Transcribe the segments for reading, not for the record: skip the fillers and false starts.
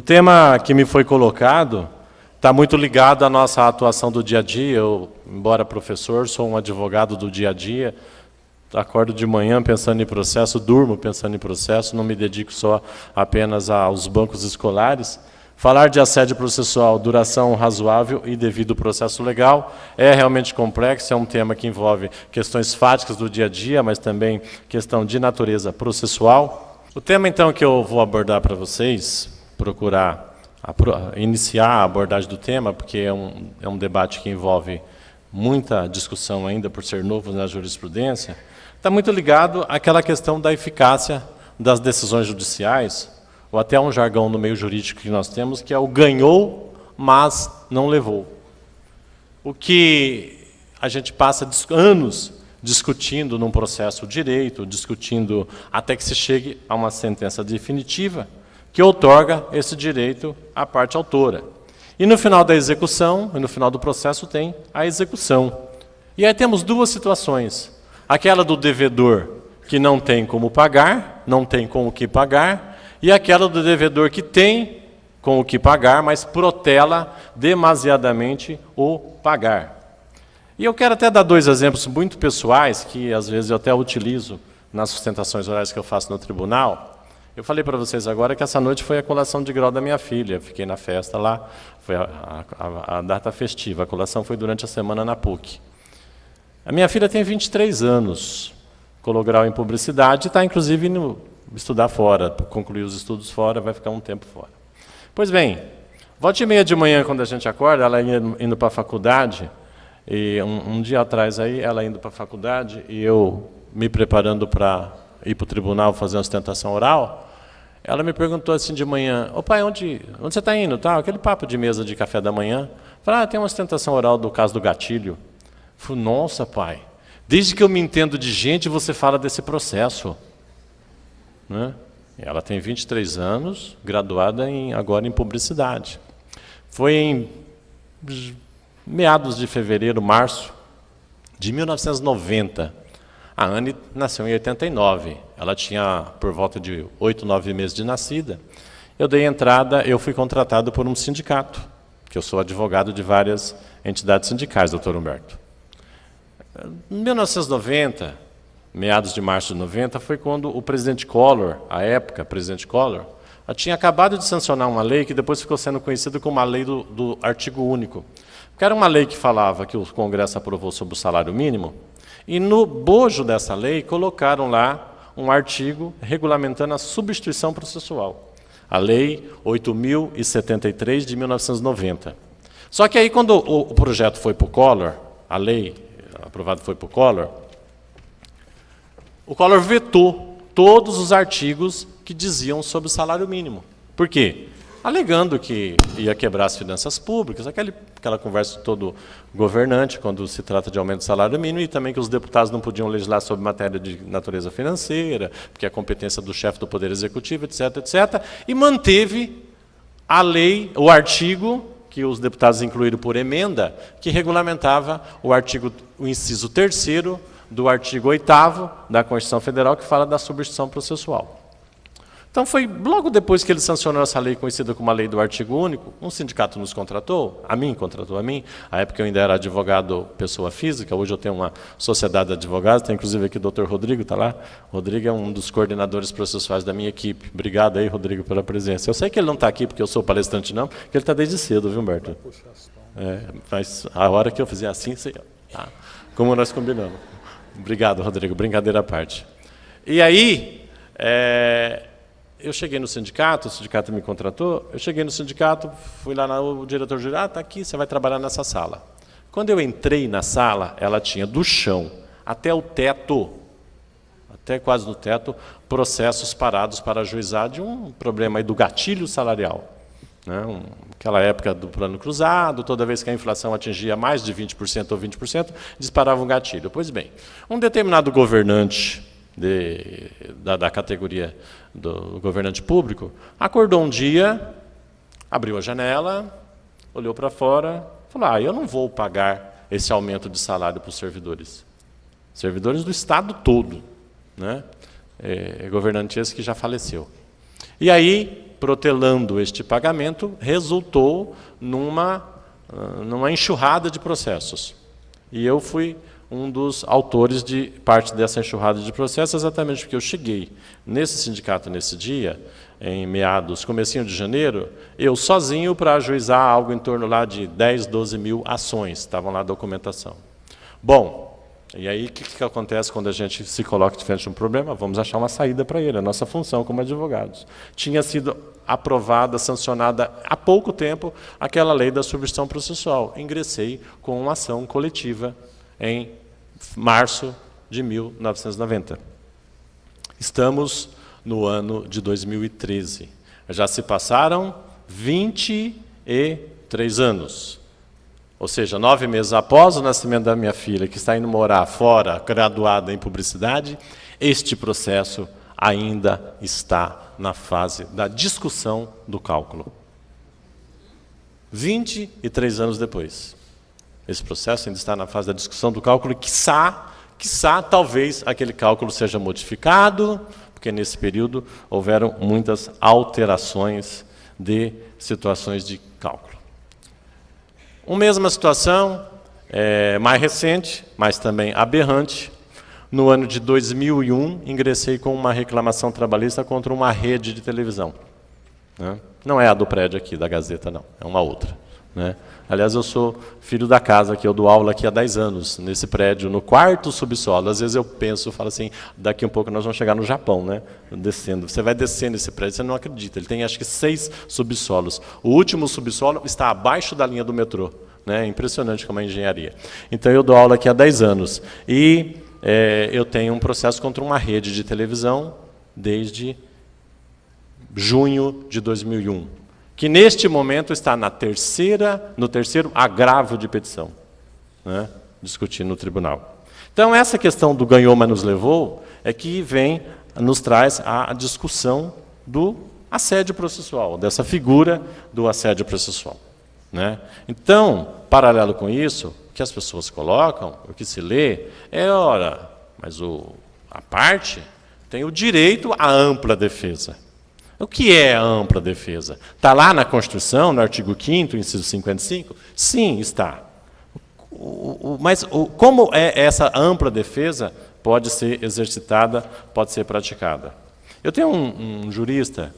O tema que me foi colocado está muito ligado à nossa atuação do dia a dia. Eu, embora professor, sou um advogado do dia a dia. Acordo de manhã pensando em processo, durmo pensando em processo, não me dedico só apenas aos bancos escolares. Falar de assédio processual, duração razoável e devido processo legal, é realmente complexo, é um tema que envolve questões fáticas do dia a dia, mas também questão de natureza processual. O tema, então, que eu vou abordar para vocês, procurar iniciar a abordagem do tema, porque é um debate que envolve muita discussão ainda, por ser novo na jurisprudência, está muito ligado àquela questão da eficácia das decisões judiciais, ou até um jargão no meio jurídico que nós temos, que é o ganhou, mas não levou. O que a gente passa anos discutindo num processo direito, discutindo até que se chegue a uma sentença definitiva, que outorga esse direito à parte autora. E no final da execução, e no final do processo, tem a execução. E aí temos duas situações. Aquela do devedor que não tem como pagar, não tem com o que pagar, e aquela do devedor que tem com o que pagar, mas protela demasiadamente o pagar. E eu quero até dar dois exemplos muito pessoais, que às vezes eu até utilizo nas sustentações orais que eu faço no tribunal. Eu falei para vocês agora que essa noite foi a colação de grau da minha filha. Eu fiquei na festa lá, foi a data festiva. A colação foi durante a semana na PUC. A minha filha tem 23 anos, colou grau em publicidade e está, inclusive, indo estudar fora, concluir os estudos fora, vai ficar um tempo fora. Pois bem, volta e meia de manhã, quando a gente acorda, ela indo para a faculdade, e um dia atrás, aí, ela indo para a faculdade, e eu me preparando para ir para o tribunal fazer uma sustentação oral, ela me perguntou assim de manhã: ô pai, onde você está indo? Tá, aquele papo de mesa de café da manhã. Falei: tem uma sustentação oral do caso do gatilho. Falei: nossa, pai, desde que eu me entendo de gente, você fala desse processo. Né? Ela tem 23 anos, graduada agora em publicidade. Foi em meados de fevereiro, março de 1990. A Anne nasceu em 89. Ela tinha por volta de 8, 9 meses de nascida. Eu dei entrada, eu fui contratado por um sindicato, que eu sou advogado de várias entidades sindicais, doutor Humberto. Em 1990, meados de março de 90, foi quando o presidente Collor, à época, presidente Collor, tinha acabado de sancionar uma lei que depois ficou sendo conhecida como a lei do artigo único. Que era uma lei que falava, que o Congresso aprovou sobre o salário mínimo, e no bojo dessa lei colocaram lá um artigo regulamentando a substituição processual. A lei 8.073 de 1990. Só que aí, quando o projeto foi para o Collor, a lei aprovada foi para o Collor vetou todos os artigos que diziam sobre o salário mínimo. Por quê? Alegando que ia quebrar as finanças públicas, aquela conversa de todo governante, quando se trata de aumento do salário mínimo, e também que os deputados não podiam legislar sobre matéria de natureza financeira, porque é a competência do chefe do Poder Executivo, etc., etc., e manteve a lei, o artigo, que os deputados incluíram por emenda, que regulamentava o inciso 3º do artigo 8º da Constituição Federal, que fala da substituição processual. Então, foi logo depois que ele sancionou essa lei, conhecida como a lei do artigo único, um sindicato nos contratou a mim, à época eu ainda era advogado pessoa física, hoje eu tenho uma sociedade de advogados, tem inclusive aqui o doutor Rodrigo, está lá. O Rodrigo é um dos coordenadores processuais da minha equipe. Obrigado aí, Rodrigo, pela presença. Eu sei que ele não está aqui porque eu sou palestrante, não, porque ele está desde cedo, viu, Humberto? Mas a hora que eu fizer assim, como nós combinamos. Obrigado, Rodrigo, brincadeira à parte. E aí, eu cheguei no sindicato, o sindicato me contratou, eu cheguei no sindicato, fui lá, o diretor geral, está aqui, você vai trabalhar nessa sala. Quando eu entrei na sala, ela tinha do chão até o teto, até quase no teto, processos parados para ajuizar de um problema aí do gatilho salarial. Né? Aquela época do plano cruzado, toda vez que a inflação atingia mais de 20% ou 20%, disparava um gatilho. Pois bem, um determinado governante da categoria do governante público, acordou um dia, abriu a janela, olhou para fora, falou: eu não vou pagar esse aumento de salário para os servidores. Servidores do Estado todo. Né? Governante esse que já faleceu. E aí, protelando este pagamento, resultou numa enxurrada de processos. E eu fui um dos autores de parte dessa enxurrada de processos, exatamente porque eu cheguei nesse sindicato nesse dia, em comecinho de janeiro, eu sozinho para ajuizar algo em torno lá de 10, 12 mil ações, estavam lá a documentação. Bom, e aí o que acontece quando a gente se coloca de frente a um problema? Vamos achar uma saída para ele, a nossa função como advogados. Tinha sido aprovada, sancionada há pouco tempo aquela lei da substituição processual. Ingressei com uma ação coletiva em março de 1990. Estamos no ano de 2013. Já se passaram 23 anos. Ou seja, 9 meses após o nascimento da minha filha, que está indo morar fora, graduada em publicidade, este processo ainda está na fase da discussão do cálculo. 23 anos depois. Esse processo ainda está na fase da discussão do cálculo e, quiçá, talvez aquele cálculo seja modificado, porque nesse período houveram muitas alterações de situações de cálculo. Uma mesma situação, mais recente, mas também aberrante. No ano de 2001, ingressei com uma reclamação trabalhista contra uma rede de televisão. Né? Não é a do prédio aqui, da Gazeta, não. É uma outra. Né? Aliás, eu sou filho da casa, que eu dou aula aqui há 10 anos, nesse prédio, no 4º subsolo. Às vezes eu falo assim, daqui um pouco nós vamos chegar no Japão, né? Descendo. Você vai descendo esse prédio, você não acredita. Ele tem, acho que, 6 subsolos. O último subsolo está abaixo da linha do metrô. Né? Impressionante como é a engenharia. Então, eu dou aula aqui há 10 anos. E eu tenho um processo contra uma rede de televisão desde junho de 2001. Que neste momento está no terceiro agravo de petição, né, discutindo no tribunal. Então, essa questão do ganhou, mas nos levou, é que nos traz a discussão do assédio processual, dessa figura do assédio processual. Né? Então, paralelo com isso, o que as pessoas colocam, o que se lê, mas a parte tem o direito à ampla defesa. O que é a ampla defesa? Está lá na Constituição, no artigo 5º, inciso 55? Sim, está. Mas como essa ampla defesa pode ser exercitada, pode ser praticada? Eu tenho um jurista,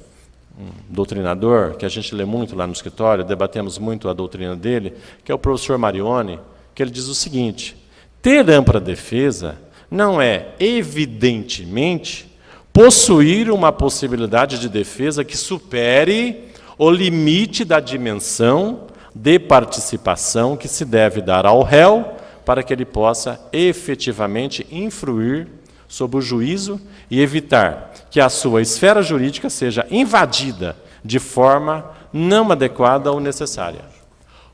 um doutrinador, que a gente lê muito lá no escritório, debatemos muito a doutrina dele, que é o professor Marioni, que ele diz o seguinte: ter ampla defesa não é, evidentemente, possuir uma possibilidade de defesa que supere o limite da dimensão de participação que se deve dar ao réu para que ele possa efetivamente influir sobre o juízo e evitar que a sua esfera jurídica seja invadida de forma não adequada ou necessária.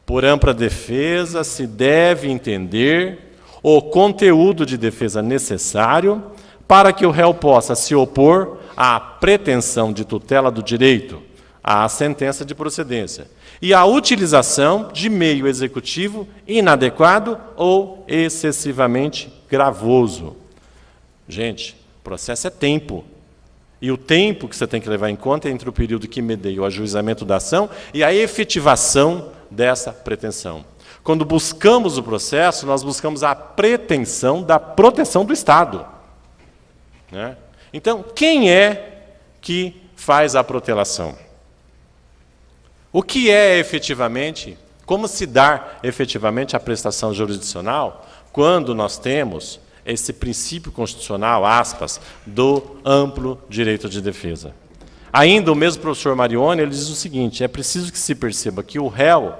Por ampla defesa se deve entender o conteúdo de defesa necessário para que o réu possa se opor à pretensão de tutela do direito, à sentença de procedência, e à utilização de meio executivo inadequado ou excessivamente gravoso. Gente, o processo é tempo. E o tempo que você tem que levar em conta é entre o período que medeia o ajuizamento da ação e a efetivação dessa pretensão. Quando buscamos o processo, nós buscamos a pretensão da proteção do Estado. Né? Então, quem é que faz a protelação? O que é efetivamente, como se dá efetivamente a prestação jurisdicional quando nós temos esse princípio constitucional, aspas, do amplo direito de defesa? Ainda o mesmo professor Marioni, ele diz o seguinte: é preciso que se perceba que o réu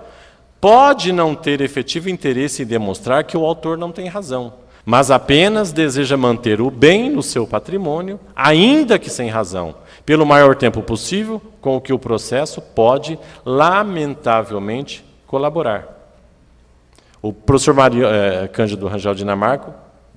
pode não ter efetivo interesse em demonstrar que o autor não tem razão, mas apenas deseja manter o bem no seu patrimônio, ainda que sem razão, pelo maior tempo possível, com o que o processo pode, lamentavelmente, colaborar. O professor Cândido Rangel Dinamarco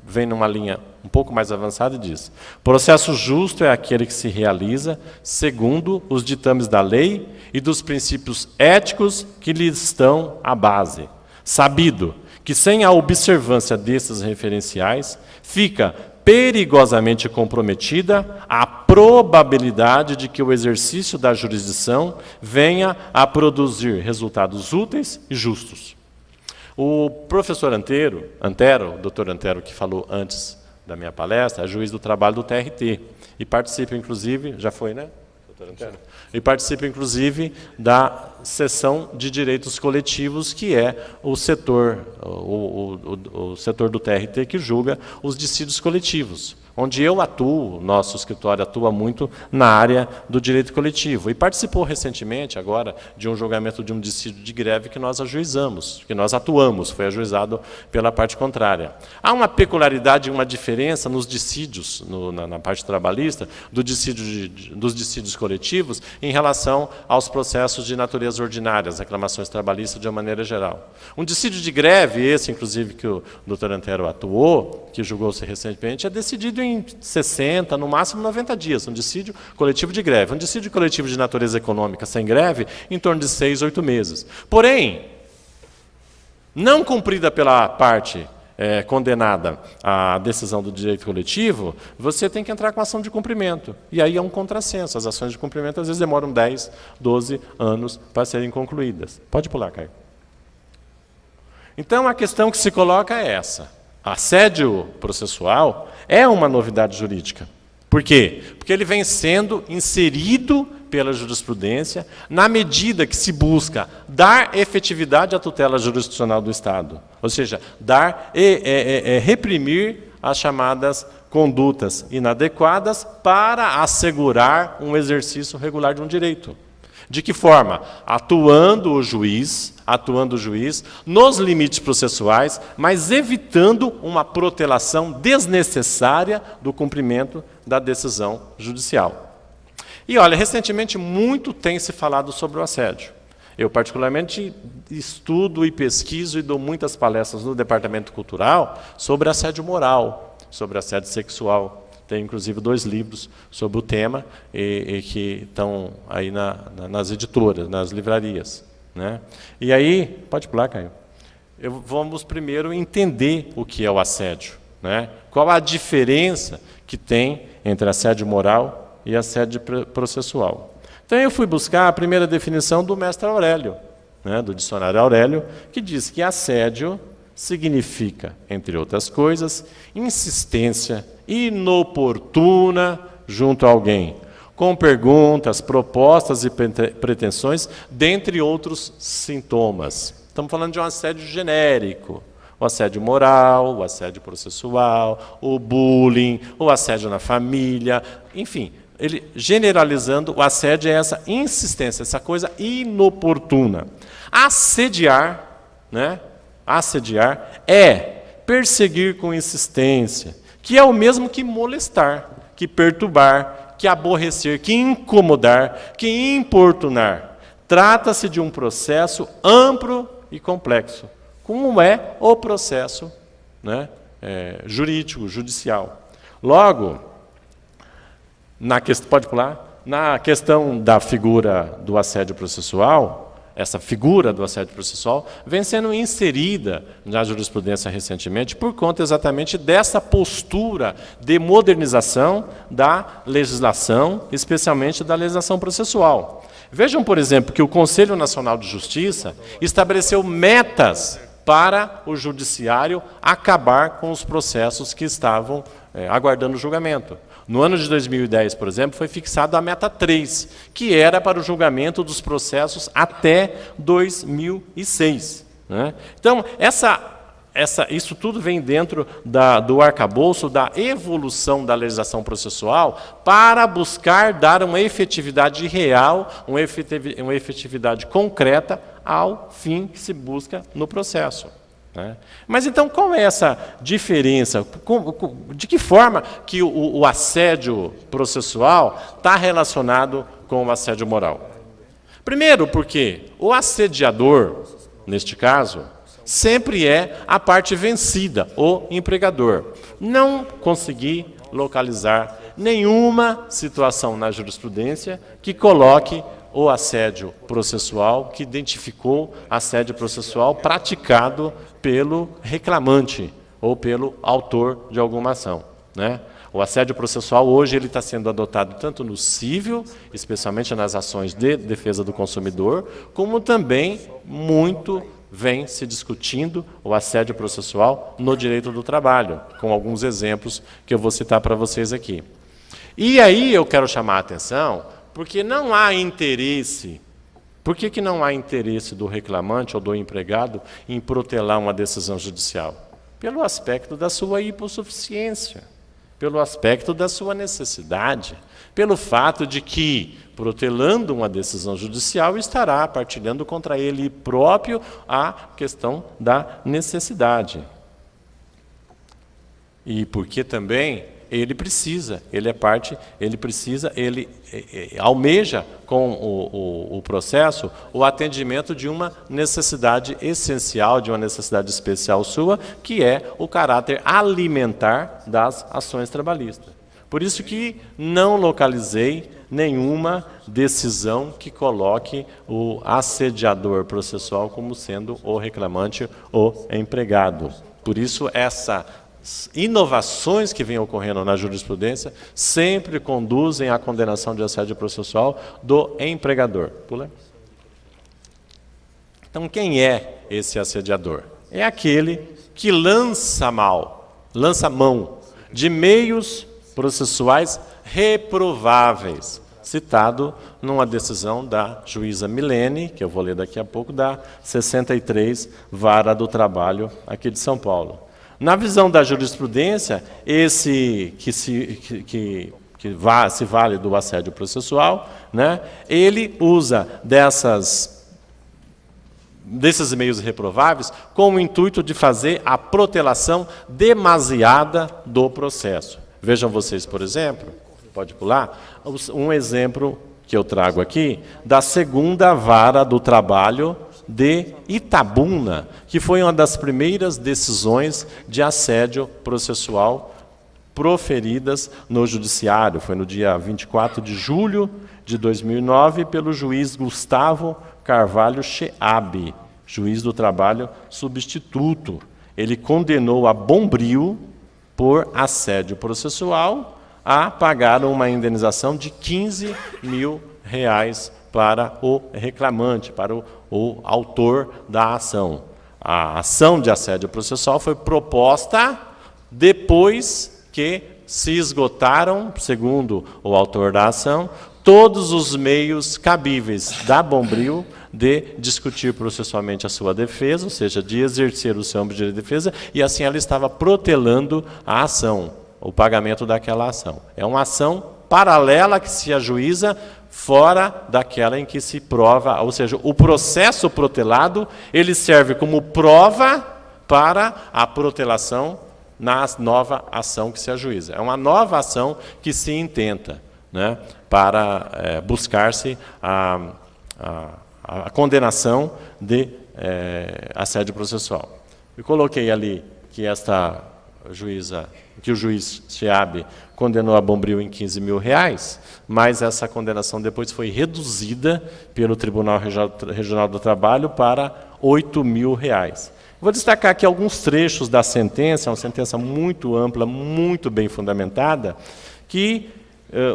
vem numa linha um pouco mais avançada e diz: processo justo é aquele que se realiza segundo os ditames da lei e dos princípios éticos que lhe estão à base, sabido que sem a observância desses referenciais fica perigosamente comprometida a probabilidade de que o exercício da jurisdição venha a produzir resultados úteis e justos. O professor Antero, o doutor Antero, que falou antes da minha palestra, é juiz do trabalho do TRT, e participa, inclusive, já foi, né, doutor Antero? E participa, inclusive, da seção de direitos coletivos, que é o setor, o setor do TRT que julga os dissídios coletivos, onde eu atuo, nosso escritório atua muito na área do direito coletivo. E participou recentemente, agora, de um julgamento de um dissídio de greve que nós ajuizamos, que nós atuamos, foi ajuizado pela parte contrária. Há uma peculiaridade, uma diferença nos dissídios, na parte trabalhista, dos dissídios coletivos, em relação aos processos de natureza ordinária, as reclamações trabalhistas de uma maneira geral. Um dissídio de greve, esse, inclusive, que o doutor Antero atuou, que julgou-se recentemente, é decidido em 60, no máximo 90 dias, um dissídio coletivo de greve. Um dissídio coletivo de natureza econômica sem greve, em torno de 6, 8 meses. Porém, não cumprida pela parte condenada a decisão do direito coletivo, você tem que entrar com ação de cumprimento. E aí é um contrassenso. As ações de cumprimento, às vezes, demoram 10, 12 anos para serem concluídas. Pode pular, Caio. Então, a questão que se coloca é essa. Assédio processual é uma novidade jurídica. Por quê? Porque ele vem sendo inserido pela jurisprudência na medida que se busca dar efetividade à tutela jurisdicional do Estado. Ou seja, reprimir as chamadas condutas inadequadas para assegurar um exercício regular de um direito. De que forma? Atuando o juiz nos limites processuais, mas evitando uma protelação desnecessária do cumprimento da decisão judicial. E olha, recentemente muito tem se falado sobre o assédio. Eu particularmente estudo e pesquiso e dou muitas palestras no departamento cultural sobre assédio moral, sobre assédio sexual. Tem, inclusive, 2 livros sobre o tema e que estão aí nas editoras, nas livrarias, né? E aí, pode pular, Caio. Vamos primeiro entender o que é o assédio, né? Qual a diferença que tem entre assédio moral e assédio processual. Então, eu fui buscar a primeira definição do mestre Aurélio, né, do dicionário Aurélio, que diz que assédio significa, entre outras coisas, insistência inoportuna junto a alguém, com perguntas, propostas e pretensões, dentre outros sintomas. Estamos falando de um assédio genérico, o assédio moral, o assédio processual, o bullying, o assédio na família, enfim, ele generalizando, o assédio é essa insistência, essa coisa inoportuna. Assediar, né? Assediar é perseguir com insistência, que é o mesmo que molestar, que perturbar, que aborrecer, que incomodar, que importunar. Trata-se de um processo amplo e complexo, como é o processo, né, jurídico, judicial. Logo, pode pular? Na questão da figura do assédio processual, essa figura do assédio processual vem sendo inserida na jurisprudência recentemente por conta exatamente dessa postura de modernização da legislação, especialmente da legislação processual. Vejam, por exemplo, que o Conselho Nacional de Justiça estabeleceu metas para o judiciário acabar com os processos que estavam aguardando julgamento. No ano de 2010, por exemplo, foi fixada a meta 3, que era para o julgamento dos processos até 2006. Né? Então, isso tudo vem dentro do arcabouço da evolução da legislação processual para buscar dar uma efetividade real, uma efetividade concreta ao fim que se busca no processo. Né? Mas então qual é essa diferença? De que forma que o assédio processual está relacionado com o assédio moral? Primeiro, porque o assediador, neste caso, sempre é a parte vencida, o empregador. Não consegui localizar nenhuma situação na jurisprudência que coloque o assédio processual, que identificou assédio processual praticado pelo reclamante ou pelo autor de alguma ação. né? O assédio processual hoje ele está sendo adotado tanto no civil, especialmente nas ações de defesa do consumidor, como também muito vem se discutindo o assédio processual no direito do trabalho, com alguns exemplos que eu vou citar para vocês aqui. E aí eu quero chamar a atenção, porque não há interesse. Por que não há interesse do reclamante ou do empregado em protelar uma decisão judicial? Pelo aspecto da sua hipossuficiência, pelo aspecto da sua necessidade, pelo fato de que, protelando uma decisão judicial, estará partilhando contra ele próprio a questão da necessidade. E porque também ele precisa, ele é parte, ele precisa, ele almeja com o processo o atendimento de uma necessidade essencial, de uma necessidade especial sua, que é o caráter alimentar das ações trabalhistas. Por isso que não localizei nenhuma decisão que coloque o assediador processual como sendo o reclamante ou empregado. Por isso, essas inovações que vêm ocorrendo na jurisprudência sempre conduzem à condenação de assédio processual do empregador. Pula. Então, quem é esse assediador? É aquele que lança mão de meios processuais reprováveis, citado numa decisão da juíza Milene, que eu vou ler daqui a pouco, da 63, Vara do Trabalho, aqui de São Paulo. Na visão da jurisprudência, esse que se vale do assédio processual, né, ele usa desses meios reprováveis com o intuito de fazer a protelação demasiada do processo. Vejam vocês, por exemplo, pode pular, um exemplo que eu trago aqui, da segunda Vara do Trabalho de Itabuna, que foi uma das primeiras decisões de assédio processual proferidas no judiciário. Foi no dia 24 de julho de 2009, pelo juiz Gustavo Carvalho Cheabe, juiz do trabalho substituto. Ele condenou a Bombril, por assédio processual, a pagar uma indenização de R$15 mil para o reclamante, para o autor da ação. A ação de assédio processual foi proposta depois que se esgotaram, segundo o autor da ação, todos os meios cabíveis da Bombril de discutir processualmente a sua defesa, ou seja, de exercer o seu âmbito de defesa, e assim ela estava protelando a ação, o pagamento daquela ação. É uma ação paralela que se ajuiza fora daquela em que se prova, ou seja, o processo protelado, ele serve como prova para a protelação na nova ação que se ajuiza. É uma nova ação que se intenta, né, para buscar-se a condenação de assédio processual. Eu coloquei ali que o juiz Cheabe condenou a Bombril em R$15 mil, mas essa condenação depois foi reduzida pelo Tribunal Regional do Trabalho para R$8 mil. Vou destacar aqui alguns trechos da sentença, uma sentença muito ampla, muito bem fundamentada, que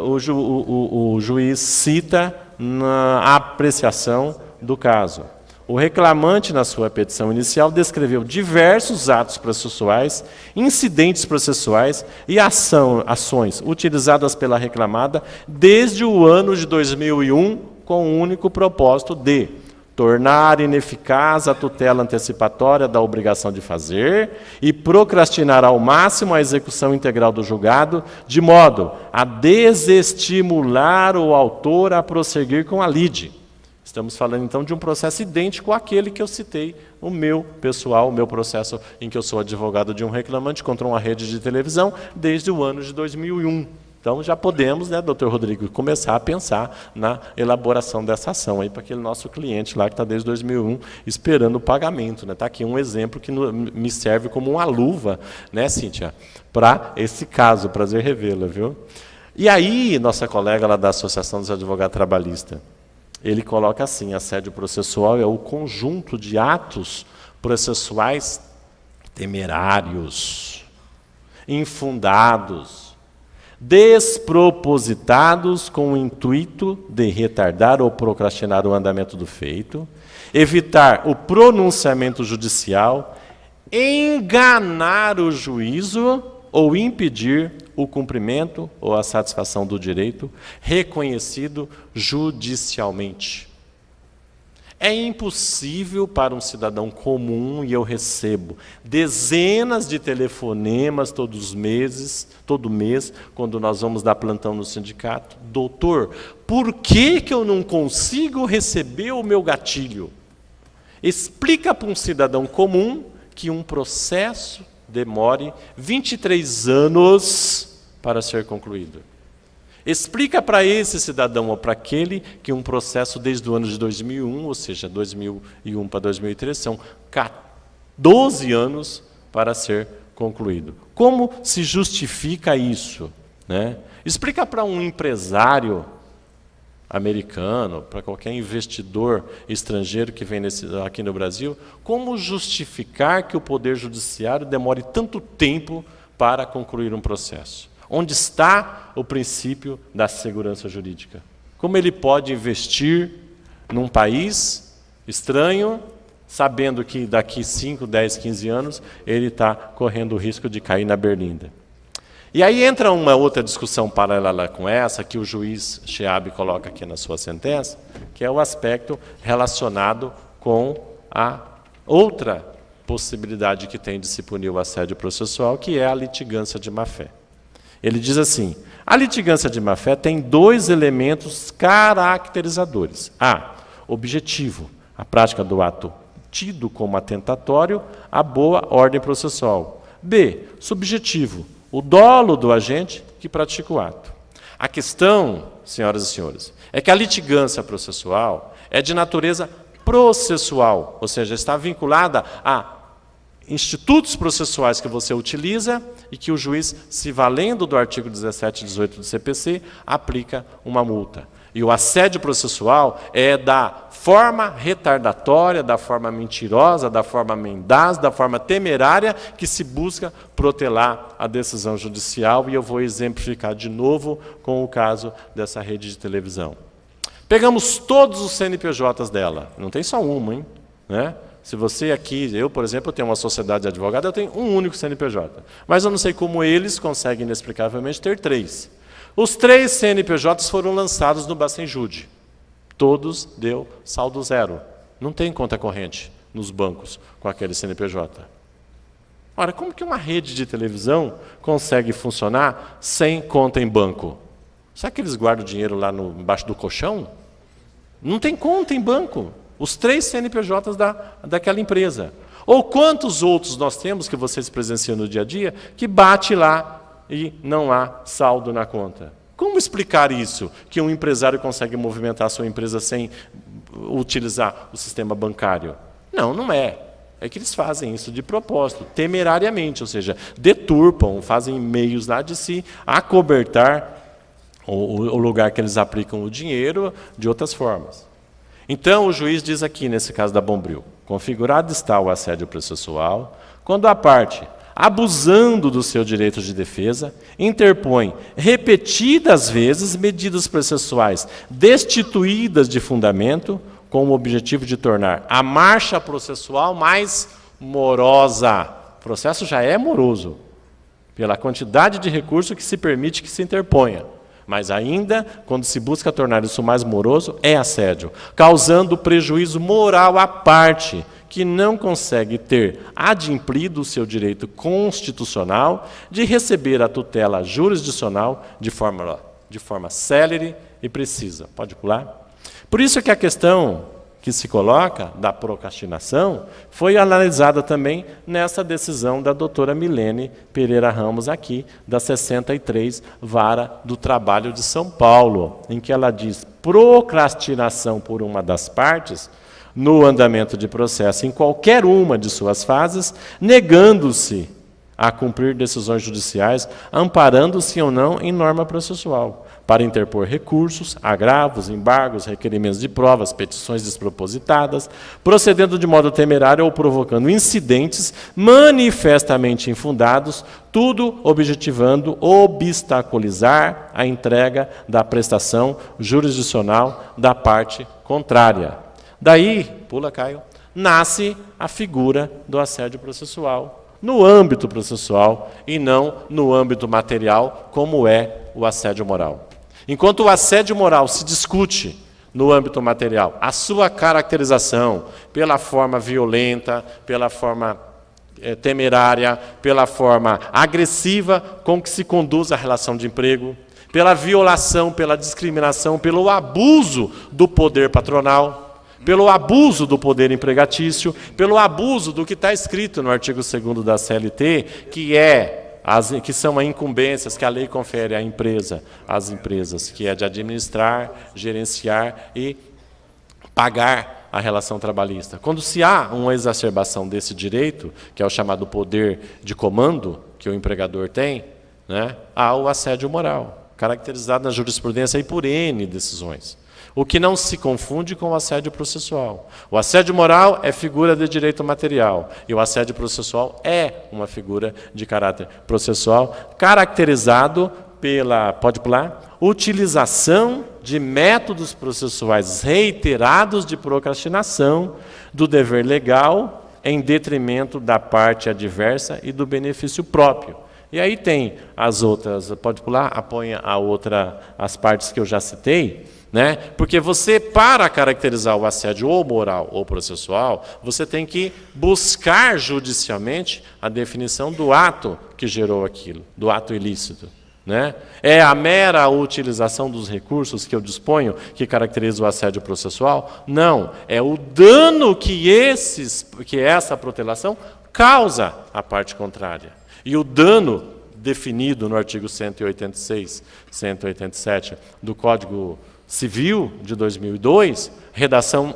o juiz cita na apreciação do caso. O reclamante, na sua petição inicial, descreveu diversos atos processuais, incidentes processuais e ações utilizadas pela reclamada desde o ano de 2001, com o único propósito de tornar ineficaz a tutela antecipatória da obrigação de fazer e procrastinar ao máximo a execução integral do julgado, de modo a desestimular o autor a prosseguir com a lide. Estamos falando, então, de um processo idêntico àquele que eu citei, o meu pessoal, o meu processo em que eu sou advogado de um reclamante contra uma rede de televisão desde o ano de 2001. Então, já podemos, né, doutor Rodrigo, começar a pensar na elaboração dessa ação aí para aquele nosso cliente lá que está desde 2001 esperando o pagamento. Está aqui um exemplo que me serve como uma luva, né, Cíntia, para esse caso, prazer revê-la, viu? E aí, nossa colega lá da Associação dos Advogados Trabalhistas, ele coloca assim: assédio processual é o conjunto de atos processuais temerários, infundados, despropositados com o intuito de retardar ou procrastinar o andamento do feito, evitar o pronunciamento judicial, enganar o juízo ou impedir o cumprimento ou a satisfação do direito reconhecido judicialmente. É impossível para um cidadão comum, e eu recebo dezenas de telefonemas todo mês, quando nós vamos dar plantão no sindicato. Doutor, por que eu não consigo receber o meu gatilho? Explica para um cidadão comum que um processo demore 23 anos para ser concluído. Explica para esse cidadão ou para aquele que um processo desde o ano de 2001, ou seja, 2001 para 2003, são 12 anos para ser concluído. Como se justifica isso, né? Explica para um empresário americano, para qualquer investidor estrangeiro que vem aqui no Brasil, como justificar que o Poder Judiciário demore tanto tempo para concluir um processo? Onde está o princípio da segurança jurídica? Como ele pode investir num país estranho, sabendo que daqui 5, 10, 15 anos ele está correndo o risco de cair na berlinda? E aí entra uma outra discussão paralela com essa, que o juiz Sheab coloca aqui na sua sentença, que é o aspecto relacionado com a outra possibilidade que tem de se punir o assédio processual, que é a litigância de má-fé. Ele diz assim: a litigância de má-fé tem dois elementos caracterizadores. A, objetivo, a prática do ato tido como atentatório à boa ordem processual. B, subjetivo, o dolo do agente que pratica o ato. A questão, senhoras e senhores, é que a litigância processual é de natureza processual, ou seja, está vinculada a institutos processuais que você utiliza e que o juiz, se valendo do artigo 17 e 18 do CPC, aplica uma multa. E o assédio processual é da forma retardatória, da forma mentirosa, da forma mendaz, da forma temerária que se busca protelar a decisão judicial, e eu vou exemplificar de novo com o caso dessa rede de televisão. Pegamos todos os CNPJs dela, não tem só uma, hein? Né? Se você aqui, eu, por exemplo, tenho uma sociedade de advogado, eu tenho um único CNPJ. Mas eu não sei como eles conseguem, inexplicavelmente, ter 3. Os 3 CNPJs foram lançados no Bacen Jude. Todos deu saldo zero. Não tem conta corrente nos bancos com aquele CNPJ. Ora, como que uma rede de televisão consegue funcionar sem conta em banco? Será que eles guardam o dinheiro lá embaixo do colchão? Não tem conta em banco. Os 3 CNPJs daquela empresa. Ou quantos outros nós temos que vocês presenciam no dia a dia que bate lá e não há saldo na conta? Como explicar isso? Que um empresário consegue movimentar a sua empresa sem utilizar o sistema bancário? Não, não é. É que eles fazem isso de propósito, temerariamente, ou seja, deturpam, fazem meios lá de se acobertar o lugar que eles aplicam o dinheiro de outras formas. Então, o juiz diz aqui, nesse caso da Bombril, configurado está o assédio processual, quando a parte, abusando do seu direito de defesa, interpõe repetidas vezes medidas processuais destituídas de fundamento, com o objetivo de tornar a marcha processual mais morosa. O processo já é moroso, pela quantidade de recurso que se permite que se interponha. Mas ainda, quando se busca tornar isso mais moroso, é assédio, causando prejuízo moral à parte, que não consegue ter adimplido o seu direito constitucional de receber a tutela jurisdicional de forma célere e precisa. Pode pular? Por isso que a questão que se coloca da procrastinação foi analisada também nessa decisão da doutora Milene Pereira Ramos aqui, da 63 Vara do Trabalho de São Paulo, em que ela diz: procrastinação por uma das partes no andamento de processo em qualquer uma de suas fases, negando-se a cumprir decisões judiciais, amparando-se ou não em norma processual. para interpor recursos, agravos, embargos, requerimentos de provas, petições despropositadas, procedendo de modo temerário ou provocando incidentes manifestamente infundados, tudo objetivando obstaculizar a entrega da prestação jurisdicional da parte contrária. Daí, pula Caio, nasce a figura do assédio processual, no âmbito processual e não no âmbito material, como é o assédio moral. Enquanto o assédio moral se discute no âmbito material, a sua caracterização pela forma violenta, pela forma temerária, pela forma agressiva com que se conduz a relação de emprego, pela violação, pela discriminação, pelo abuso do poder patronal, pelo abuso do poder empregatício, pelo abuso do que está escrito no artigo 2º da CLT, que são as incumbências que a lei confere à empresa, às empresas, que é de administrar, gerenciar e pagar a relação trabalhista. Quando se há uma exacerbação desse direito, que é o chamado poder de comando que o empregador tem, né, há o assédio moral, caracterizado na jurisprudência e por N decisões. O que não se confunde com o assédio processual. O assédio moral é figura de direito material e o assédio processual é uma figura de caráter processual, caracterizado pela, pode pular, utilização de métodos processuais reiterados de procrastinação do dever legal em detrimento da parte adversa e do benefício próprio. E aí tem as outras, pode pular, apoia as partes que eu já citei, né? Porque você, para caracterizar o assédio ou moral ou processual, você tem que buscar judicialmente a definição do ato que gerou aquilo, do ato ilícito. Né? É a mera utilização dos recursos que eu disponho que caracteriza o assédio processual? Não, é o dano que essa protelação causa à parte contrária. E o dano definido no artigo 186, 187 do Código Civil de 2002, redação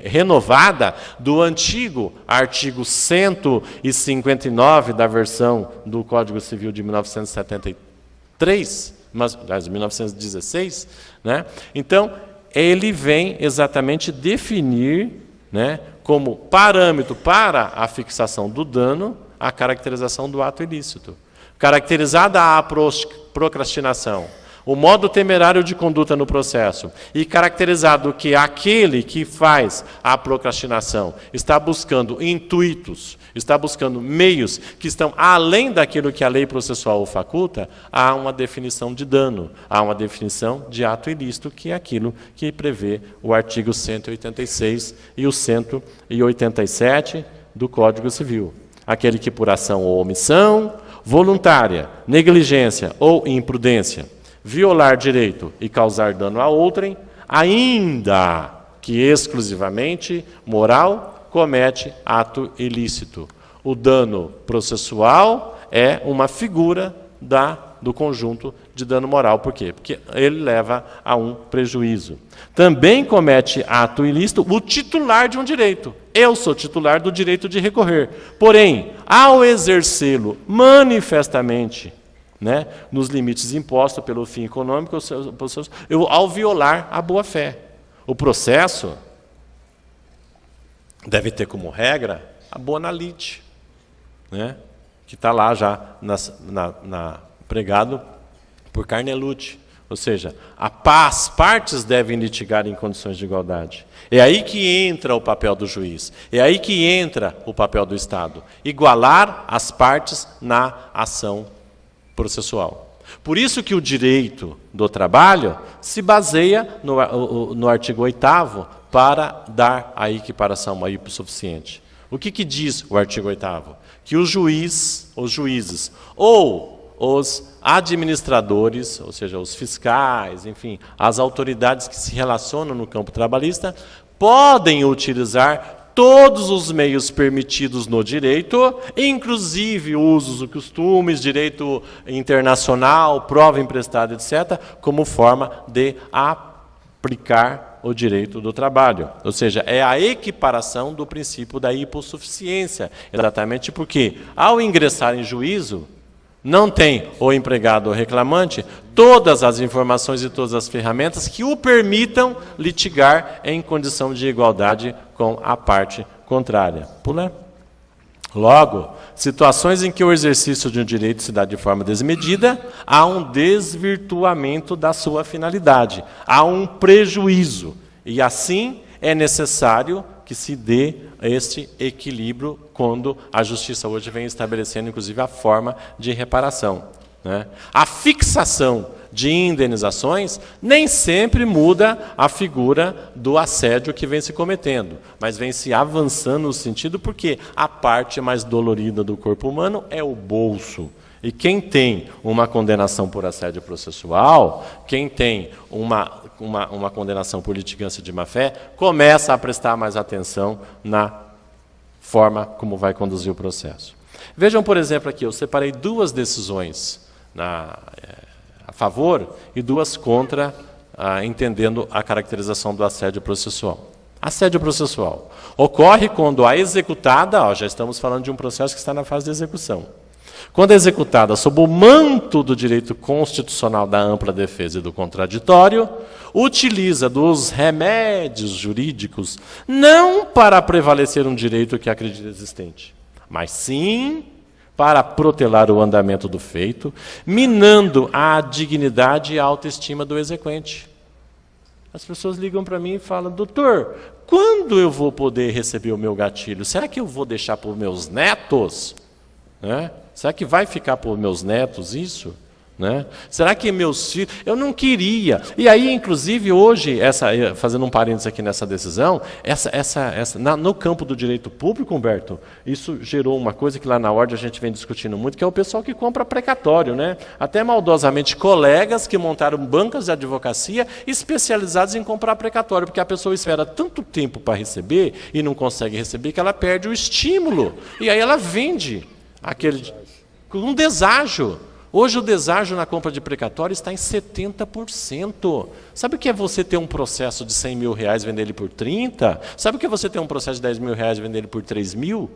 renovada do antigo artigo 159 da versão do Código Civil de 1973, mas 1916, né? Então, ele vem exatamente definir, né, como parâmetro para a fixação do dano a caracterização do ato ilícito. Caracterizada a procrastinação, o modo temerário de conduta no processo, e caracterizado que aquele que faz a procrastinação está buscando intuitos, está buscando meios que estão além daquilo que a lei processual o faculta, há uma definição de dano, há uma definição de ato ilícito, que é aquilo que prevê o artigo 186 e o 187 do Código Civil. Aquele que por ação ou omissão, voluntária, negligência ou imprudência, violar direito e causar dano a outrem, ainda que exclusivamente moral, comete ato ilícito. O dano processual é uma figura do conjunto de dano moral. Por quê? Porque ele leva a um prejuízo. Também comete ato ilícito o titular de um direito. Eu sou titular do direito de recorrer. Porém, ao exercê-lo manifestamente, né, nos limites impostos pelo fim econômico, ao violar a boa-fé. O processo deve ter como regra a bonalite, né, que está lá já pregado por Carnelucci. Ou seja, as partes devem litigar em condições de igualdade. É aí que entra o papel do juiz. É aí que entra o papel do Estado. Igualar as partes na ação processual. Por isso que o direito do trabalho se baseia no artigo 8º para dar a equiparação, a hipossuficiente. O que diz o artigo 8º? Que os juízes ou os administradores, ou seja, os fiscais, enfim, as autoridades que se relacionam no campo trabalhista, podem utilizar todos os meios permitidos no direito, inclusive usos e costumes, direito internacional, prova emprestada, etc., como forma de aplicar o direito do trabalho. Ou seja, é a equiparação do princípio da hipossuficiência. Exatamente porque, ao ingressar em juízo, não tem o empregado ou reclamante todas as informações e todas as ferramentas que o permitam litigar em condição de igualdade com a parte contrária. Pula. Logo, situações em que o exercício de um direito se dá de forma desmedida, há um desvirtuamento da sua finalidade, há um prejuízo. E assim é necessário que se dê este equilíbrio quando a justiça hoje vem estabelecendo, inclusive, a forma de reparação, né? A fixação de indenizações nem sempre muda a figura do assédio que vem se cometendo, mas vem se avançando no sentido porque a parte mais dolorida do corpo humano é o bolso. E quem tem uma condenação por assédio processual, quem tem uma condenação por litigância de má-fé, começa a prestar mais atenção na forma como vai conduzir o processo. Vejam, por exemplo, aqui, eu separei duas decisões a favor e duas contra, entendendo a caracterização do assédio processual. Assédio processual ocorre quando a executada, já estamos falando de um processo que está na fase de execução, quando é executada sob o manto do direito constitucional da ampla defesa e do contraditório, utiliza dos remédios jurídicos não para prevalecer um direito que acredita existente, mas sim para protelar o andamento do feito, minando a dignidade e a autoestima do exequente. As pessoas ligam para mim e falam: doutor, quando eu vou poder receber o meu gatilho? Será que eu vou deixar para os meus netos? Né? Será que vai ficar para os meus netos isso? Né? Será que meus filhos... Eu não queria. E aí, inclusive, hoje, fazendo um parênteses aqui nessa decisão, no campo do direito público, Humberto, isso gerou uma coisa que lá na ordem a gente vem discutindo muito, que é o pessoal que compra precatório, né? Até maldosamente colegas que montaram bancas de advocacia especializadas em comprar precatório, porque a pessoa espera tanto tempo para receber e não consegue receber que ela perde o estímulo. E aí ela vende um deságio. Hoje o deságio na compra de precatório está em 70%. Sabe o que é você ter um processo de 100 mil reais e vender ele por 30? Sabe o que é você ter um processo de 10 mil reais e vender ele por 3 mil?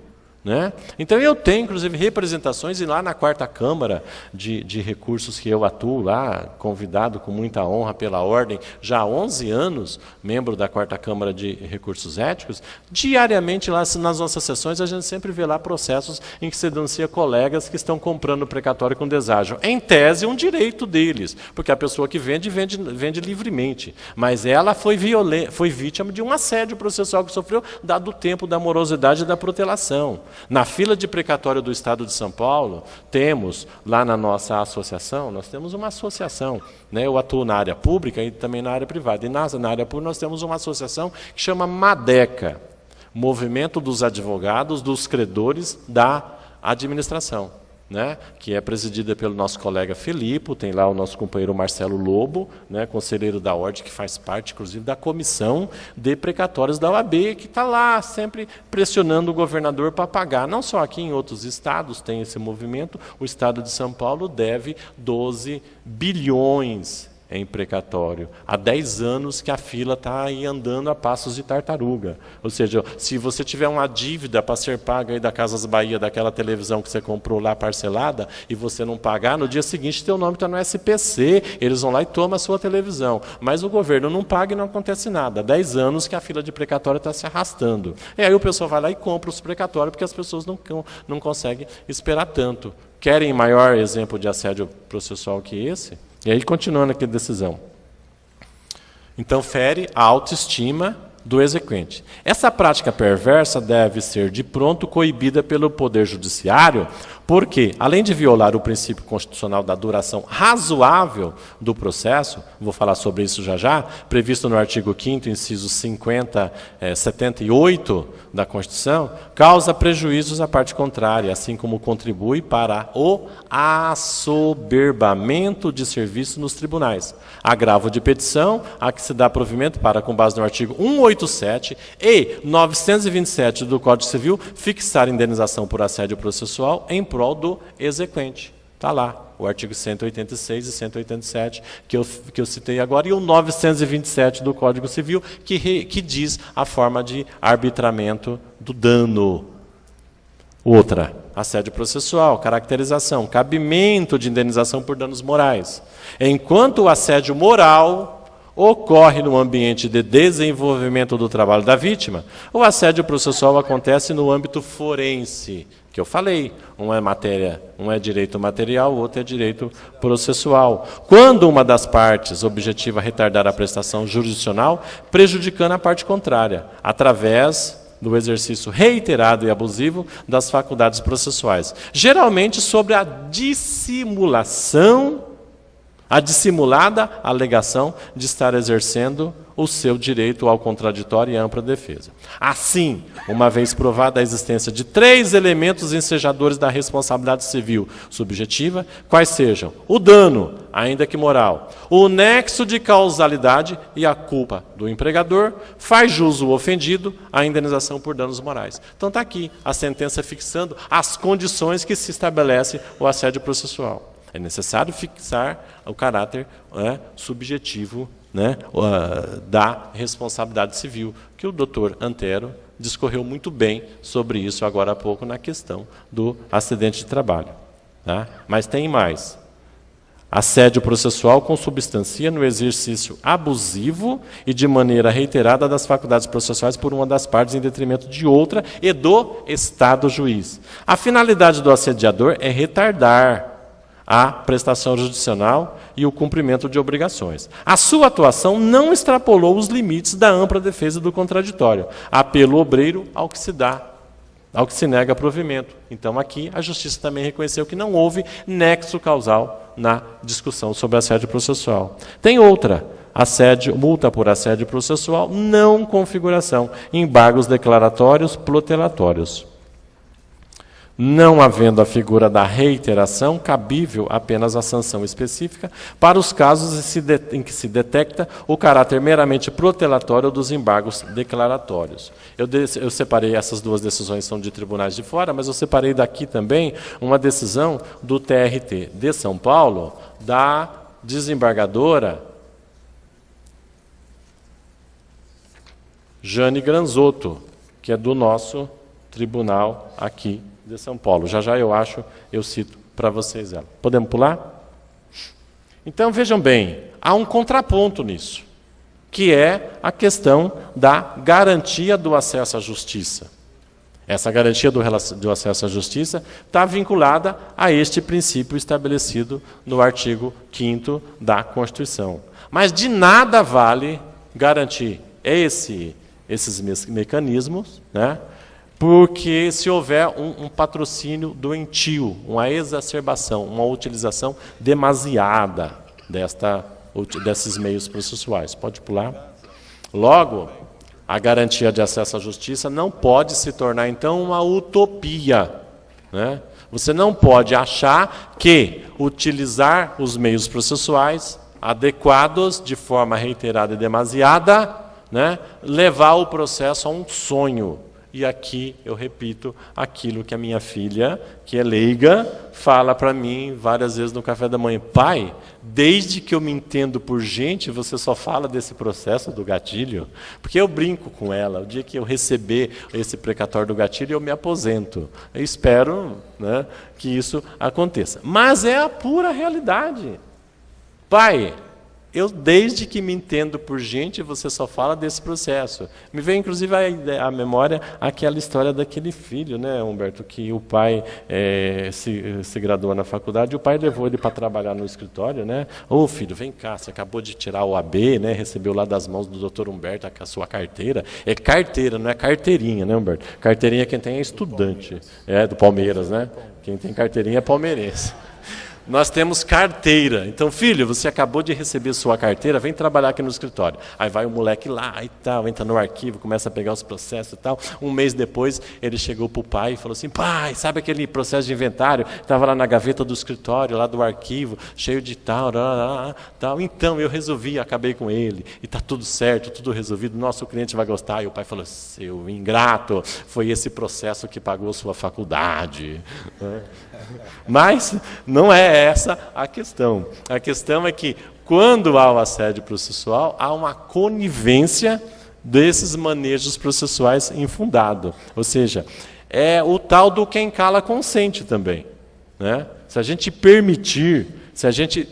Né? Então eu tenho, inclusive, representações, e lá na 4ª Câmara de Recursos que eu atuo lá, convidado com muita honra pela ordem, já há 11 anos, membro da 4ª Câmara de Recursos Éticos, diariamente lá nas nossas sessões a gente sempre vê lá processos em que se denuncia colegas que estão comprando precatório com deságio. Em tese, um direito deles, porque a pessoa que vende livremente, mas ela foi vítima de um assédio processual que sofreu, dado o tempo da morosidade e da protelação. Na fila de precatório do Estado de São Paulo, temos, lá na nossa associação, nós temos uma associação, né? Eu atuo na área pública e também na área privada. E na área pública nós temos uma associação que chama MADECA, Movimento dos Advogados dos Credores da Administração, né? Que é presidida pelo nosso colega Felipe, tem lá o nosso companheiro Marcelo Lobo, né? Conselheiro da ordem, que faz parte, inclusive, da comissão de precatórios da OAB, que está lá sempre pressionando o governador para pagar. Não só aqui, em outros estados tem esse movimento. O estado de São Paulo deve 12 bilhões em precatório. Há 10 anos que a fila está aí andando a passos de tartaruga. Ou seja, se você tiver uma dívida para ser paga aí da Casas Bahia, daquela televisão que você comprou lá parcelada, e você não pagar, no dia seguinte teu nome está no SPC, eles vão lá e tomam a sua televisão. Mas o governo não paga e não acontece nada. Há 10 anos que a fila de precatório está se arrastando. E aí o pessoal vai lá e compra os precatórios, porque as pessoas não conseguem esperar tanto. Querem maior exemplo de assédio processual que esse? E aí, continuando aqui a decisão. Então, fere a autoestima do exequente. Essa prática perversa deve ser, de pronto, coibida pelo Poder Judiciário, porque, além de violar o princípio constitucional da duração razoável do processo, vou falar sobre isso já, previsto no artigo 5º, inciso 78 da Constituição, causa prejuízos à parte contrária, assim como contribui para o assoberbamento de serviço nos tribunais. Agravo de petição, a que se dá provimento para, com base no artigo 187 e 927 do Código Civil, fixar indenização por assédio processual em prol do exequente. Está lá, o artigo 186 e 187, que eu citei agora, e o 927 do Código Civil, que diz a forma de arbitramento do dano. Outra, assédio processual, caracterização, cabimento de indenização por danos morais. Enquanto o assédio moral ocorre no ambiente de desenvolvimento do trabalho da vítima, o assédio processual acontece no âmbito forense, que eu falei. Um é direito material, o outro é direito processual. Quando uma das partes objetiva retardar a prestação jurisdicional, prejudicando a parte contrária, através do exercício reiterado e abusivo das faculdades processuais, geralmente sobre a dissimulada alegação de estar exercendo o seu direito ao contraditório e à ampla defesa. Assim, uma vez provada a existência de 3 elementos ensejadores da responsabilidade civil subjetiva, quais sejam o dano, ainda que moral, o nexo de causalidade e a culpa do empregador, faz jus o ofendido à indenização por danos morais. Então está aqui a sentença fixando as condições que se estabelece o assédio processual. É necessário fixar o caráter subjetivo da responsabilidade civil, que o doutor Antero discorreu muito bem sobre isso agora há pouco na questão do acidente de trabalho. Tá? Mas tem mais. Assédio processual consubstancia no exercício abusivo e de maneira reiterada das faculdades processuais por uma das partes em detrimento de outra e do Estado juiz. A finalidade do assediador é retardar a prestação jurisdicional e o cumprimento de obrigações. A sua atuação não extrapolou os limites da ampla defesa do contraditório, apelo obreiro ao que se nega provimento. Então aqui a justiça também reconheceu que não houve nexo causal na discussão sobre assédio processual. Tem outra, multa por assédio processual, não configuração, embargos declaratórios, protelatórios. Não havendo a figura da reiteração, cabível apenas a sanção específica para os casos em que se detecta o caráter meramente protelatório dos embargos declaratórios. Eu separei, essas 2 decisões são de tribunais de fora, mas eu separei daqui também uma decisão do TRT de São Paulo, da desembargadora Jane Granzotto, que é do nosso tribunal aqui de São Paulo. Já eu cito para vocês ela. Podemos pular? Então, vejam bem, há um contraponto nisso, que é a questão da garantia do acesso à justiça. Essa garantia do acesso à justiça está vinculada a este princípio estabelecido no artigo 5º da Constituição. Mas de nada vale garantir esses mecanismos, porque se houver um patrocínio doentio, uma exacerbação, uma utilização demasiada desses meios processuais. Pode pular? Logo, a garantia de acesso à justiça não pode se tornar, então, uma utopia. Você não pode achar que utilizar os meios processuais adequados, de forma reiterada e demasiada, levar o processo a um sonho. E aqui eu repito aquilo que a minha filha, que é leiga, fala para mim várias vezes no café da manhã. Pai, desde que eu me entendo por gente, você só fala desse processo do gatilho? Porque eu brinco com ela. O dia que eu receber esse precatório do gatilho, eu me aposento. Eu espero que isso aconteça. Mas é a pura realidade. Pai, eu, desde que me entendo por gente, você só fala desse processo. Me vem, inclusive, à memória aquela história daquele filho, Humberto, que o pai se graduou na faculdade, e o pai levou ele para trabalhar no escritório, Ô filho, vem cá, você acabou de tirar o AB, recebeu lá das mãos do doutor Humberto a sua carteira. É carteira, não é carteirinha, Humberto? Carteirinha quem tem é estudante, do Palmeiras, Quem tem carteirinha é palmeirense. Nós temos carteira. Então, filho, você acabou de receber sua carteira, vem trabalhar aqui no escritório. Aí vai o moleque lá e tal, entra no arquivo, começa a pegar os processos e tal. Um mês depois, ele chegou para o pai e falou assim, pai, sabe aquele processo de inventário? Estava lá na gaveta do escritório, lá do arquivo, cheio de tal. Então, eu resolvi, acabei com ele. E está tudo certo, tudo resolvido. Nosso cliente vai gostar. E o pai falou, seu ingrato, foi esse processo que pagou sua faculdade. Mas não é essa a questão. A questão é que, quando há o assédio processual, há uma conivência desses manejos processuais infundado. Ou seja, é o tal do quem cala consente também, né? Se a gente permitir, se a gente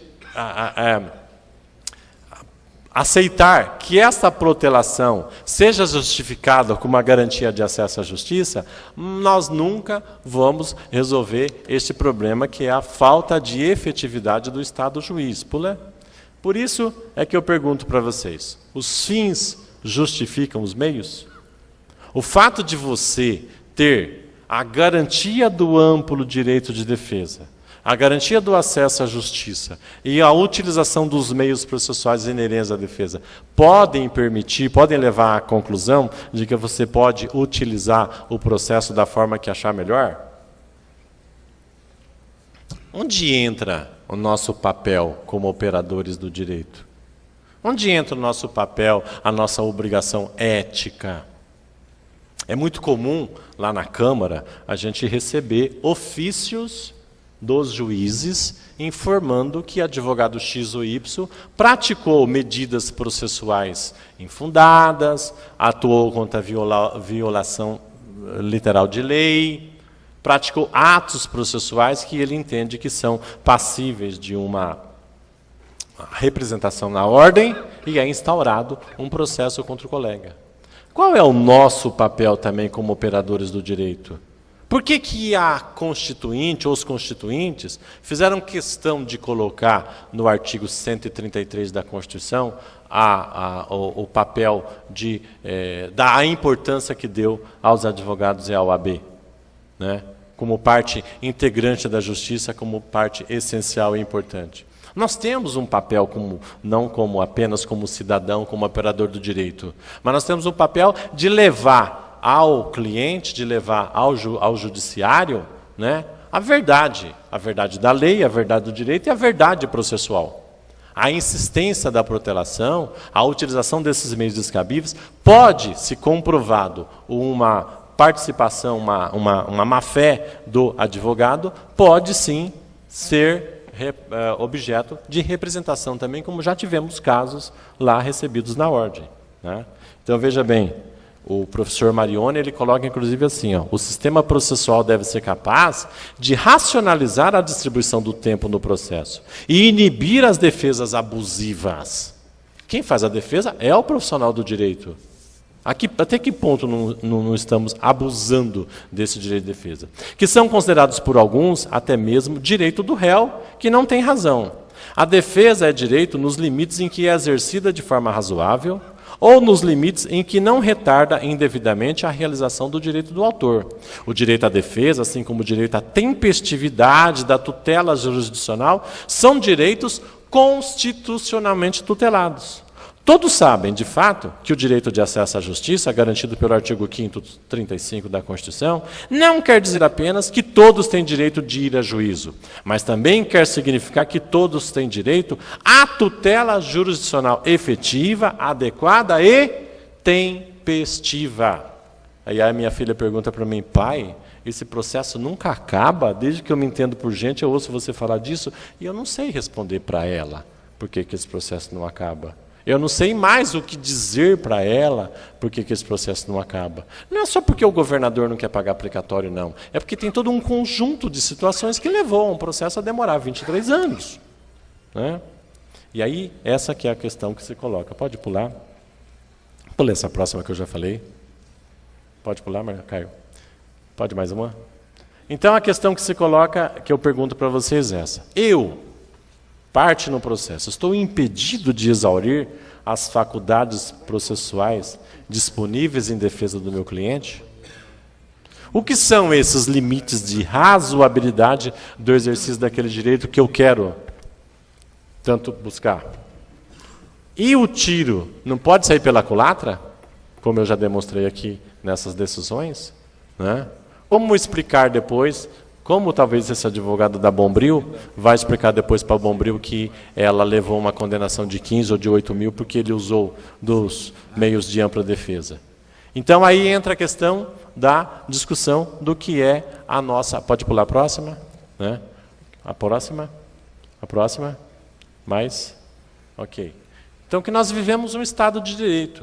aceitar que essa protelação seja justificada com uma garantia de acesso à justiça, nós nunca vamos resolver este problema, que é a falta de efetividade do Estado juiz. Por isso é que eu pergunto para vocês, os fins justificam os meios? O fato de você ter a garantia do amplo direito de defesa, a garantia do acesso à justiça e a utilização dos meios processuais inerentes à defesa podem levar à conclusão de que você pode utilizar o processo da forma que achar melhor? Onde entra o nosso papel como operadores do direito? Onde entra o nosso papel, a nossa obrigação ética? É muito comum, lá na Câmara, a gente receber ofícios dos juízes informando que advogado X ou Y praticou medidas processuais infundadas, atuou contra a violação literal de lei, praticou atos processuais que ele entende que são passíveis de uma representação na ordem e é instaurado um processo contra o colega. Qual é o nosso papel também como operadores do direito? Por que a Constituinte ou os constituintes fizeram questão de colocar no artigo 133 da Constituição o papel da importância que deu aos advogados e à OAB, né? Como parte integrante da justiça, como parte essencial e importante? Nós temos um papel, não apenas como cidadão, como operador do direito, mas nós temos um papel de levar ao cliente, de levar ao judiciário, né, a verdade da lei, a verdade do direito e a verdade processual. A insistência da protelação, a utilização desses meios descabíveis, pode, se comprovado uma participação, uma má-fé do advogado, pode sim ser objeto de representação também, como já tivemos casos lá recebidos na ordem, né? Então, veja bem, o professor Marione, ele coloca inclusive assim, o sistema processual deve ser capaz de racionalizar a distribuição do tempo no processo e inibir as defesas abusivas. Quem faz a defesa é o profissional do direito. Até que ponto não estamos abusando desse direito de defesa? Que são considerados por alguns, até mesmo, direito do réu, que não tem razão. A defesa é direito nos limites em que é exercida de forma razoável, ou nos limites em que não retarda indevidamente a realização do direito do autor. O direito à defesa, assim como o direito à tempestividade da tutela jurisdicional, são direitos constitucionalmente tutelados. Todos sabem, de fato, que o direito de acesso à justiça, garantido pelo artigo 5º, 35 da Constituição, não quer dizer apenas que todos têm direito de ir a juízo, mas também quer significar que todos têm direito à tutela jurisdicional efetiva, adequada e tempestiva. Aí a minha filha pergunta para mim, pai, esse processo nunca acaba? Desde que eu me entendo por gente, eu ouço você falar disso, e eu não sei responder para ela por que esse processo não acaba. Eu não sei mais o que dizer para ela por que esse processo não acaba. Não é só porque o governador não quer pagar precatório, não. É porque tem todo um conjunto de situações que levou um processo a demorar 23 anos. Né? E aí, essa que é a questão que se coloca. Pode pular? Pula essa próxima que eu já falei. Pode pular, Caio? Pode mais uma? Então, a questão que se coloca, que eu pergunto para vocês é essa. Parte no processo, estou impedido de exaurir as faculdades processuais disponíveis em defesa do meu cliente? O que são esses limites de razoabilidade do exercício daquele direito que eu quero tanto buscar? E o tiro não pode sair pela culatra, como eu já demonstrei aqui nessas decisões, né? Como explicar depois? Como talvez esse advogado da Bombril vai explicar depois para a Bombril que ela levou uma condenação de 15 ou de 8 mil porque ele usou dos meios de ampla defesa. Então aí entra a questão da discussão do que é a nossa... Pode pular a próxima? Né? A próxima? A próxima? Mais? Ok. Então que nós vivemos um Estado de Direito.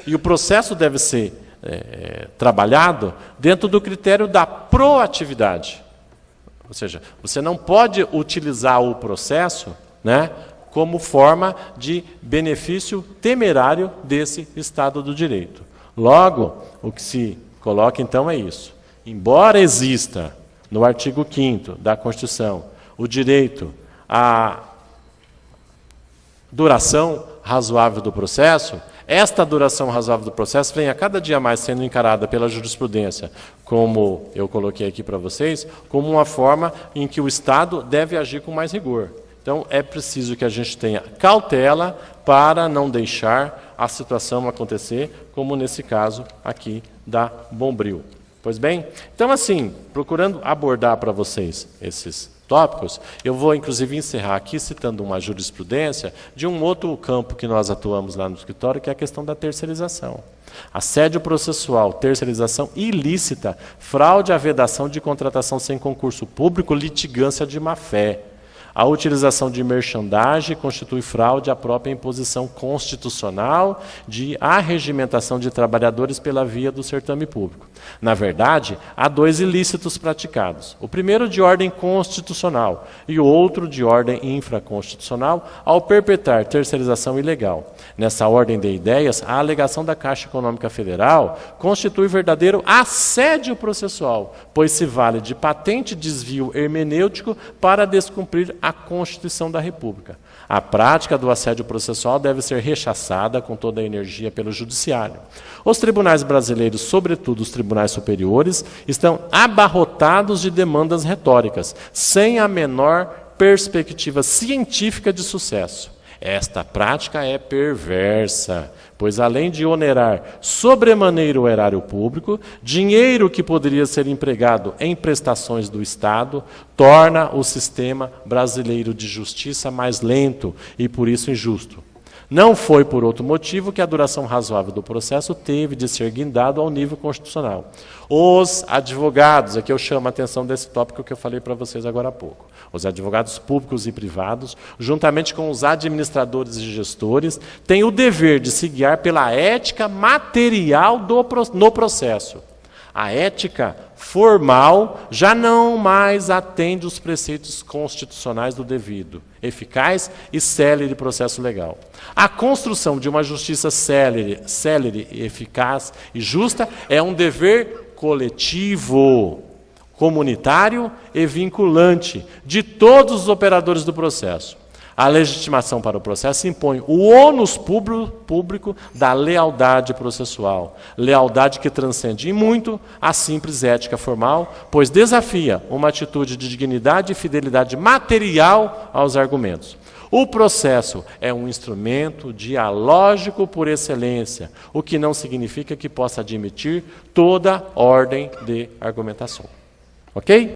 E o processo deve ser trabalhado dentro do critério da proatividade. Ou seja, você não pode utilizar o processo, né, como forma de benefício temerário desse Estado do Direito. Logo, o que se coloca então é isso. Embora exista no artigo 5º da Constituição o direito à duração razoável do processo, esta duração razoável do processo vem a cada dia mais sendo encarada pela jurisprudência, como eu coloquei aqui para vocês, como uma forma em que o Estado deve agir com mais rigor. Então, é preciso que a gente tenha cautela para não deixar a situação acontecer, como nesse caso aqui da Bombril. Pois bem, então assim, procurando abordar para vocês esses tópicos, eu vou inclusive encerrar aqui citando uma jurisprudência de um outro campo que nós atuamos lá no escritório, que é a questão da terceirização. Assédio processual, terceirização ilícita, fraude à vedação de contratação sem concurso público, litigância de má-fé. A utilização de merchandising constitui fraude à própria imposição constitucional de arregimentação de trabalhadores pela via do certame público. Na verdade, há dois ilícitos praticados. O primeiro de ordem constitucional e o outro de ordem infraconstitucional ao perpetrar terceirização ilegal. Nessa ordem de ideias, a alegação da Caixa Econômica Federal constitui verdadeiro assédio processual, pois se vale de patente desvio hermenêutico para descumprir a Constituição da República. A prática do assédio processual deve ser rechaçada com toda a energia pelo Judiciário. Os tribunais brasileiros, sobretudo os tribunais superiores, estão abarrotados de demandas retóricas, sem a menor perspectiva científica de sucesso. Esta prática é perversa, pois além de onerar sobremaneira o erário público, dinheiro que poderia ser empregado em prestações do Estado, torna o sistema brasileiro de justiça mais lento e, por isso, injusto. Não foi por outro motivo que a duração razoável do processo teve de ser guindado ao nível constitucional. Os advogados, aqui eu chamo a atenção desse tópico que eu falei para vocês agora há pouco, os advogados públicos e privados, juntamente com os administradores e gestores, têm o dever de se guiar pela ética material no processo. A ética formal já não mais atende os preceitos constitucionais do devido, eficaz e célere processo legal. A construção de uma justiça célere, eficaz e justa é um dever coletivo, comunitário e vinculante de todos os operadores do processo. A legitimação para o processo impõe o ônus público da lealdade processual, lealdade que transcende em muito a simples ética formal, pois desafia uma atitude de dignidade e fidelidade material aos argumentos. O processo é um instrumento dialógico por excelência, o que não significa que possa admitir toda ordem de argumentação. Ok?